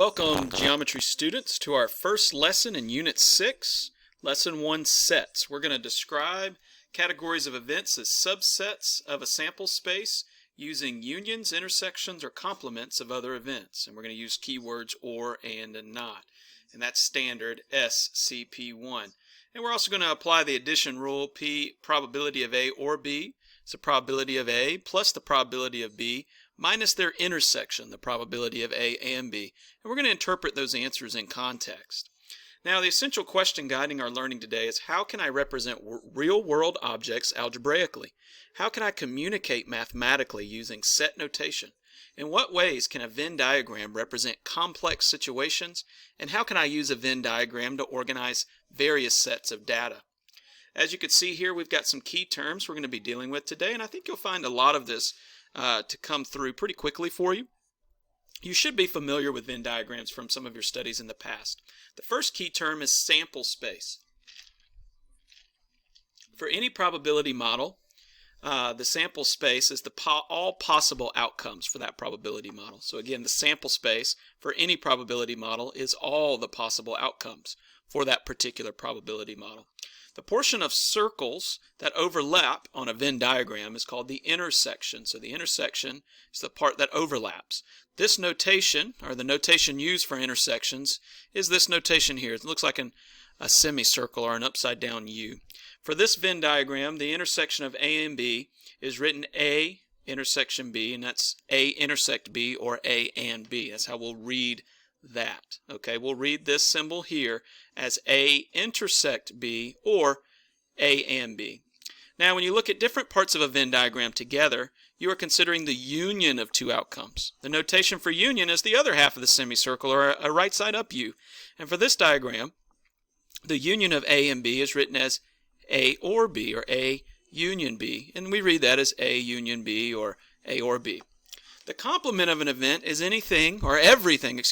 Welcome, geometry students, to our first lesson in Unit 6, Lesson 1, Sets. We're going to describe categories of events as subsets of a sample space using unions, intersections, or complements of other events. And we're going to use keywords or, and not. And that's standard SCP-1. And we're also going to apply the addition rule, P, probability of A or B. It's the probability of A plus the probability of B minus their intersection, the probability of A and B. And we're going to interpret those answers in context. Now, the essential question guiding our learning today is how can I represent real-world objects algebraically? How can I communicate mathematically using set notation? In what ways can a Venn diagram represent complex situations? And how can I use a Venn diagram to organize various sets of data? As you can see here, we've got some key terms we're going to be dealing with today, and I think you'll find a lot of this to come through pretty quickly for you. You should be familiar with Venn diagrams from some of your studies in the past. The first key term is sample space. For any probability model, the sample space is all possible outcomes for that probability model. So again, the sample space for any probability model is all the possible outcomes for that particular probability model. The portion of circles that overlap on a Venn diagram is called the intersection. So the intersection is the part that overlaps. This notation, or the notation used for intersections, is this notation here. It looks like a semicircle or an upside down U. For this Venn diagram, the intersection of A and B is written A intersection B, and that's A intersect B or A and B. That's how we'll read that. Okay, we'll read this symbol here as A intersect B or A and B. Now, when you look at different parts of a Venn diagram together, you are considering the union of two outcomes. The notation for union is the other half of the semicircle, or a right side up U. And for this diagram, the union of A and B is written as A or B, or A union B. And we read that as A union B or A or B. The complement of an event is anything, or everything,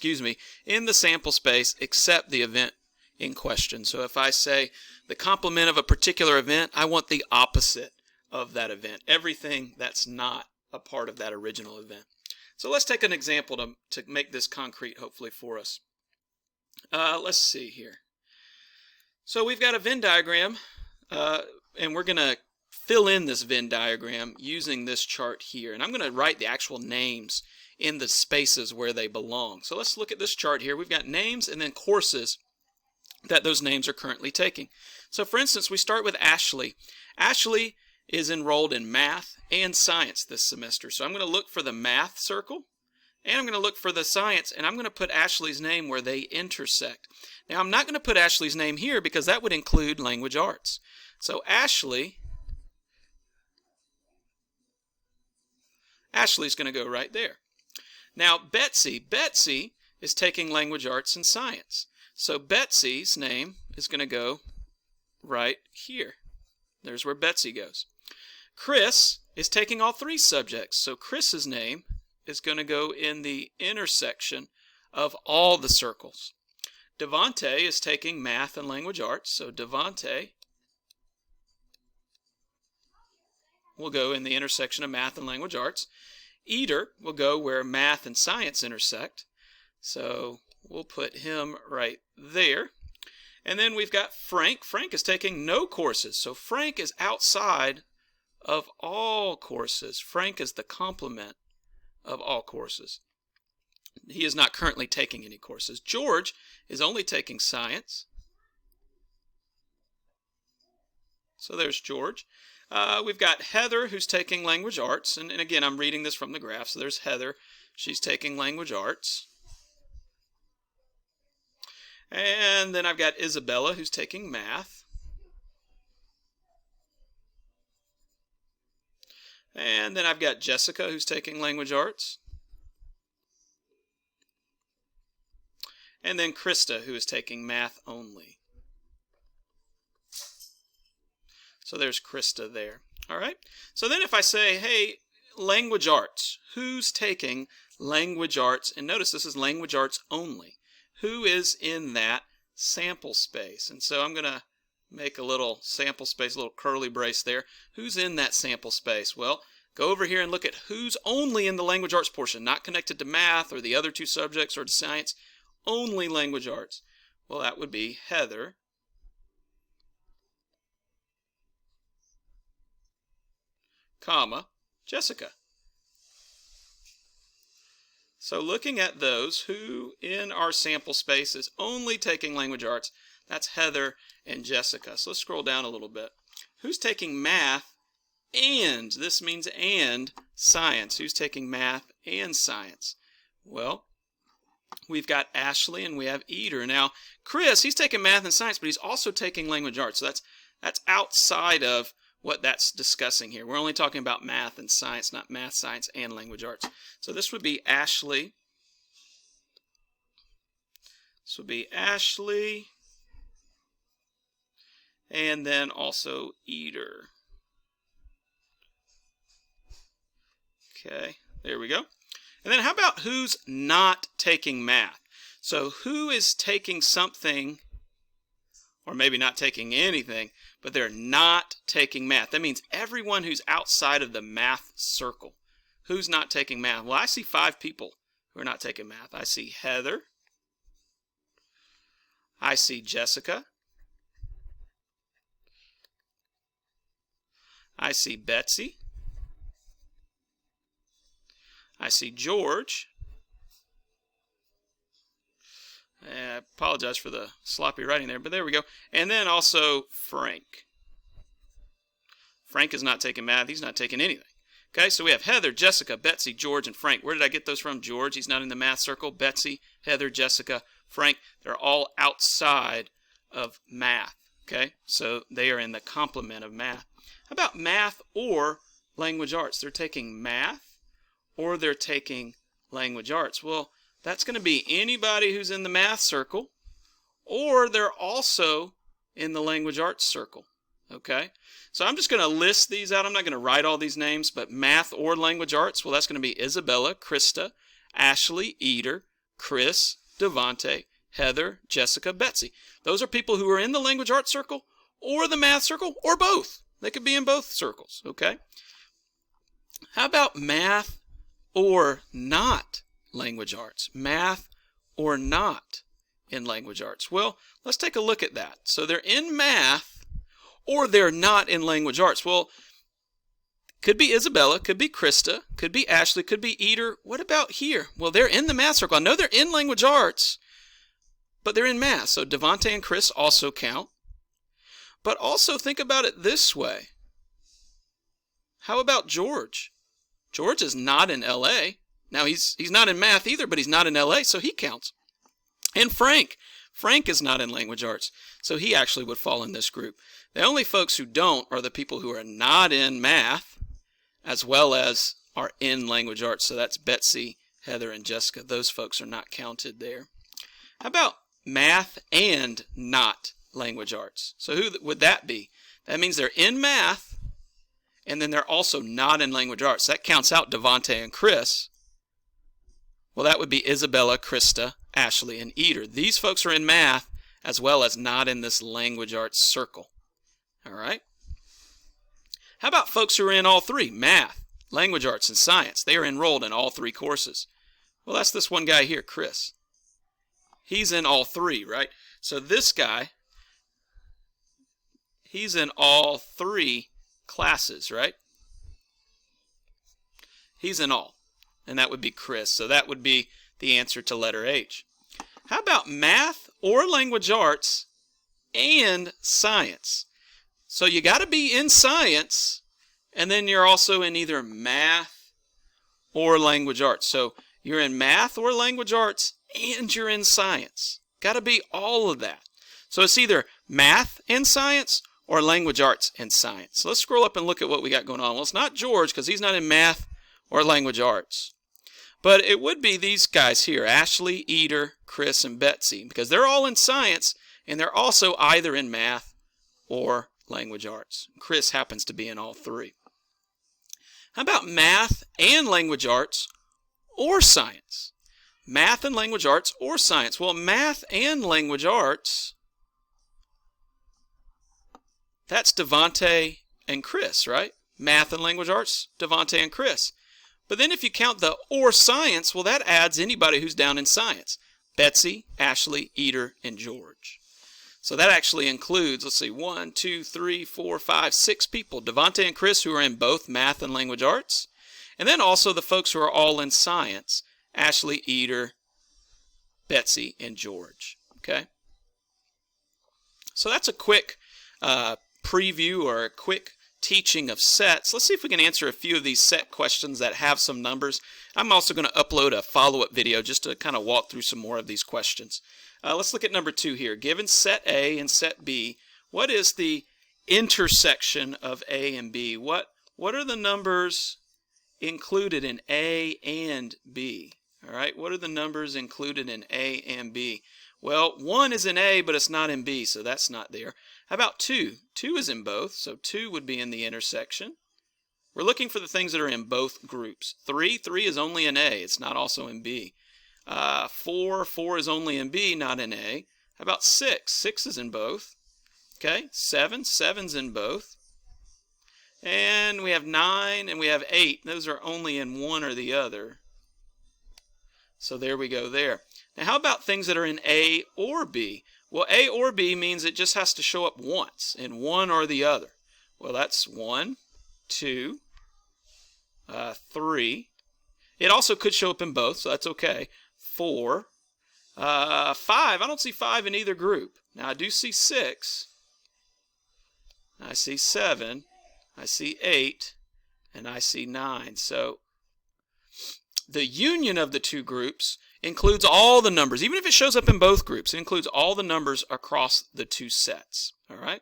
in the sample space except the event in question. So if I say the complement of a particular event, I want the opposite of that event. Everything that's not a part of that original event. So let's take an example to make this concrete, hopefully, for us. Let's see here. So we've got a Venn diagram, and we're going to fill in this Venn diagram using this chart here. And I'm going to write the actual names in the spaces where they belong. So let's look at this chart here. We've got names and then courses that those names are currently taking. So for instance, we start with Ashley. Ashley is enrolled in math and science this semester. So I'm going to look for the math circle, and I'm going to look for the science, and I'm going to put Ashley's name where they intersect. Now, I'm not going to put Ashley's name here because that would include language arts. So Ashley's going to go right there. Now, Betsy is taking language arts and science. So Betsy's name is going to go right here. There's where Betsy goes. Chris is taking all three subjects. So Chris's name is going to go in the intersection of all the circles. Devante is taking math and language arts. So Devante will go in the intersection of math and language arts. Eder will go where math and science intersect. So we'll put him right there. And then we've got Frank. Frank is taking no courses. So Frank is outside of all courses. Frank is the complement of all courses. He is not currently taking any courses. George is only taking science. So there's George. We've got Heather, who's taking language arts. And again, I'm reading this from the graph. So there's Heather. She's taking language arts. And then I've got Isabella, who's taking math. And then I've got Jessica, who's taking language arts. And then Krista, who is taking math only. So there's Krista there. All right. So then if I say, hey, language arts, who's taking language arts? And notice this is language arts only. Who is in that sample space? And so I'm going to make a little sample space, a little curly brace there. Who's in that sample space? Well, go over here and look at who's only in the language arts portion, not connected to math or the other two subjects or to science, only language arts? Well, that would be Heather, comma, Jessica. So looking at those, who in our sample space is only taking language arts, that's Heather and Jessica. So let's scroll down a little bit. Who's taking math and, this means and, science? Who's taking math and science? Well, we've got Ashley and we have Eder. Now, Chris, he's taking math and science, but he's also taking language arts. So that's outside of what that's discussing here. We're only talking about math and science, not math, science, and language arts. So this would be Ashley. This would be Ashley. And then also Eder. Okay, there we go. And then how about who's not taking math? So who is taking something, or maybe not taking anything, but they're not taking math? That means everyone who's outside of the math circle. Who's not taking math? Well, I see 5 people who are not taking math. I see Heather. I see Jessica. I see Betsy. I see George. I apologize for the sloppy writing there, but there we go. And then also Frank. Frank is not taking math. He's not taking anything. Okay, so we have Heather, Jessica, Betsy, George, and Frank. Where did I get those from? George, he's not in the math circle. Betsy, Heather, Jessica, Frank, they're all outside of math. Okay, so they are in the complement of math. How about math or language arts? They're taking math or they're taking language arts. Well, that's going to be anybody who's in the math circle, or they're also in the language arts circle. Okay, so I'm just going to list these out. I'm not going to write all these names, but math or language arts, well, that's going to be Isabella, Krista, Ashley, Eder, Chris, Devontae, Heather, Jessica, Betsy. Those are people who are in the language arts circle or the math circle, or both. They could be in both circles. Okay, how about math or not language arts? Math or not in language arts? Well, let's take a look at that. So they're in math or they're not in language arts. Well, could be Isabella, could be Krista, could be Ashley, could be Eder. What about here? Well, they're in the math circle. I know they're in language arts, but they're in math. So Devontae and Chris also count. But also think about it this way. How about George? George is not in LA. Now, he's not in math either, but he's not in LA, so he counts. And Frank is not in language arts, so he actually would fall in this group. The only folks who don't are the people who are not in math, as well as are in language arts. So that's Betsy, Heather, and Jessica. Those folks are not counted there. How about math and not language arts? So who would that be? That means they're in math, and then they're also not in language arts. That counts out Devontae and Chris. Well, that would be Isabella, Krista, Ashley, and Eder. These folks are in math as well as not in this language arts circle. All right. How about folks who are in all three? Math, language arts, and science. They are enrolled in all 3 courses. Well, that's this one guy here, Chris. He's in all 3, right? So this guy, he's in all 3 classes, right? He's in all. And that would be Chris. So that would be the answer to letter H. How about math or language arts and science? So you got to be in science, and then you're also in either math or language arts. So you're in math or language arts, and you're in science. Got to be all of that. So it's either math and science or language arts and science. So let's scroll up and look at what we got going on. Well, it's not George because he's not in math or language arts. But it would be these guys here, Ashley, Eder, Chris, and Betsy, because they're all in science, and they're also either in math or language arts. Chris happens to be in all 3. How about math and language arts or science? Math and language arts or science? Well, math and language arts, that's Devontae and Chris, right? Math and language arts, Devontae and Chris. But then if you count the or science, well, that adds anybody who's down in science. Betsy, Ashley, Eder, and George. So that actually includes, let's see, 1, 2, 3, 4, 5, 6 people. Devontae and Chris, who are in both math and language arts. And then also the folks who are all in science. Ashley, Eder, Betsy, and George. Okay? So that's a quick preview or a quick teaching of sets. Let's see if we can answer a few of these set questions that have some numbers. I'm also going to upload a follow-up video just to kind of walk through some more of these questions. Let's look at number 2 here. Given set A and set B, what is the intersection of A and B? What are the numbers included in A and B? All right, what are the numbers included in A and B? Well, 1 is in A, but it's not in B, so that's not there. How about 2? 2 is in both, so 2 would be in the intersection. We're looking for the things that are in both groups. 3 is only in A, it's not also in B. 4 is only in B, not in A. How about 6? 6 is in both. Okay, 7's in both. And we have 9 and we have 8. Those are only in one or the other. So there we go there. Now how about things that are in A or B? Well, A or B means it just has to show up once in one or the other. Well, that's 1, 2, 3. It also could show up in both, so that's okay. 4, 5. I don't see 5 in either group. Now I do see 6. I see 7. I see 8. And I see 9. So the union of the two groups includes all the numbers. Even if it shows up in both groups, it includes all the numbers across the two sets. All right.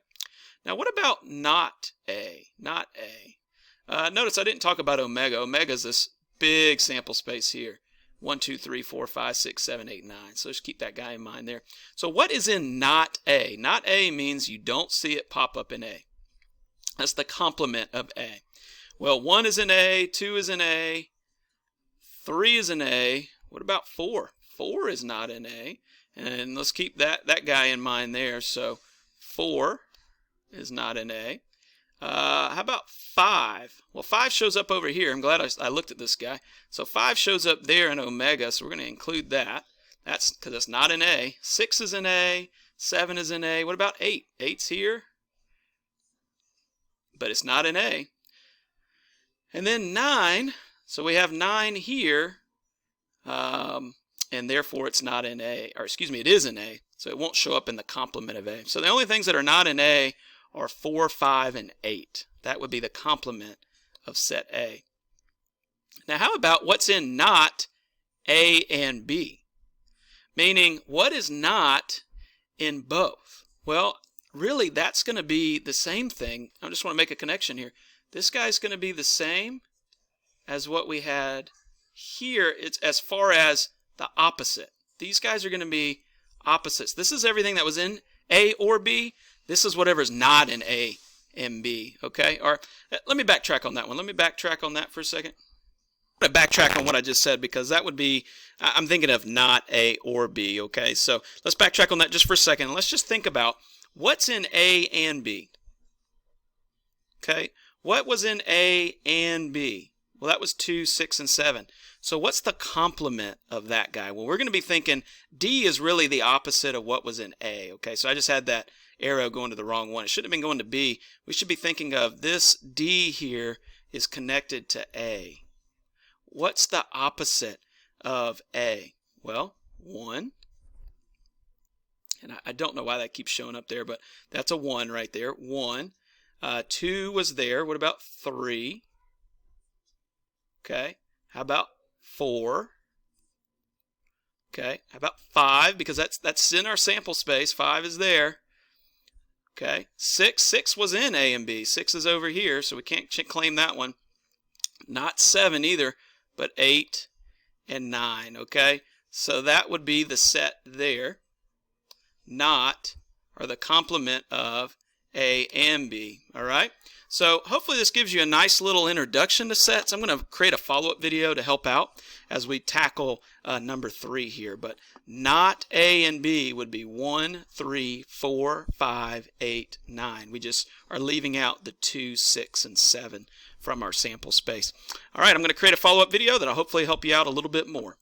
Now what about not A? Not A. Notice I didn't talk about omega. Omega is this big sample space here. 1, 2, 3, 4, 5, 6, 7, 8, 9. So just keep that guy in mind there. So what is in not A? Not A means you don't see it pop up in A. That's the complement of A. Well, 1 is in A, 2 is in A, 3 is in A. What about 4? 4 is not in A. And let's keep that guy in mind there. So 4 is not in A. How about 5? Well, 5 shows up over here. I'm glad I looked at this guy. So 5 shows up there in omega, so we're going to include that. That's because it's not in A. 6 is in A. 7 is in A. What about 8? 8's here, but it's not in A. And then 9, so we have 9 here, and therefore it's not in A. Or excuse me, it is in A, so it won't show up in the complement of A. So the only things that are not in A are 4, 5, and 8. That would be the complement of set A. Now how about what's in not A and B? Meaning, what is not in both? Well, really that's going to be the same thing. I just want to make a connection here. This guy's going to be the same as what we had here. It's as far as the opposite. These guys are going to be opposites. This is everything that was in A or B. This is whatever's not in A and B, okay? Or let me backtrack on that one. Let me backtrack on that for a second. I'm going to backtrack on what I just said because that would be, I'm thinking of not A or B, okay? So let's backtrack on that just for a second. Let's just think about what's in A and B, okay? What was in A and B? Well, that was 2, 6, and 7. So what's the complement of that guy? Well, we're going to be thinking D is really the opposite of what was in A, okay? So I just had that arrow going to the wrong one. It should have been going to B. We should be thinking of this D here is connected to A. What's the opposite of A? Well, 1. And I don't know why that keeps showing up there, but that's a 1 right there. 1. 2 was there. What about 3? Okay. How about 4? Okay. How about 5? Because that's in our sample space. 5 is there. Okay. 6 was in A and B. 6 is over here, so we can't claim that one. Not 7 either, but 8 and 9. Okay. So that would be the set there. Not, or the complement of A and B. All right. So hopefully this gives you a nice little introduction to sets. I'm going to create a follow-up video to help out as we tackle number 3 here. But not A and B would be 1, 3, 4, 5, 8, 9. We just are leaving out the 2, 6, and 7 from our sample space. All right, I'm going to create a follow-up video that'll hopefully help you out a little bit more.